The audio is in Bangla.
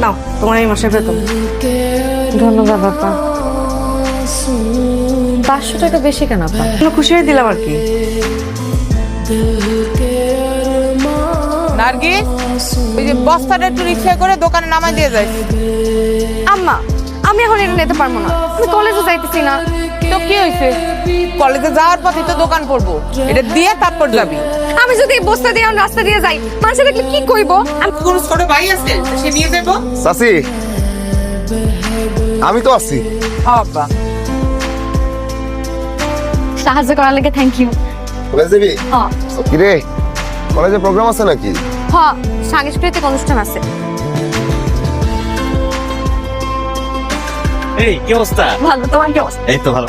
নাও তোমার এই মাসের বেতন। ধন্যবাদ আপা। 500 টাকা বেশি কেন আপা? খুশি হয়ে দিলাম আর কি। নার্গিস, ওই যে বস্তাটা একটু রিক্সা করে দোকানে নামাই দিয়ে যাই। আম্মা, আমি এখন এটা নিতে পারবো না, আমি কলেজে যাইতেছি না। তো কি হয়েছে? কলেজে যাওয়ার পথে তো দোকান পড়বো, এটা দিয়ে তারপর যাবি। আমি যদি এই বস্তা দিয়ে রাস্তা দিয়ে যাই, মানুষে দেখলে কি কইবো? আমি খরচ করে ভাই আছে, সে নিয়ে যাবো। চাচি, আমি তো আছি। আব্বা, সাহায্য করার লাগে থ্যাংক ইউ। কলেজ যাবি? হ্যাঁ কিরে, কলেজে প্রোগ্রাম আছে নাকি? হ্যাঁ, সাংস্কৃতিক অনুষ্ঠান আছে। এই কি অবস্থা? ভালো, তোমার কি অবস্থা? এই তো ভালো।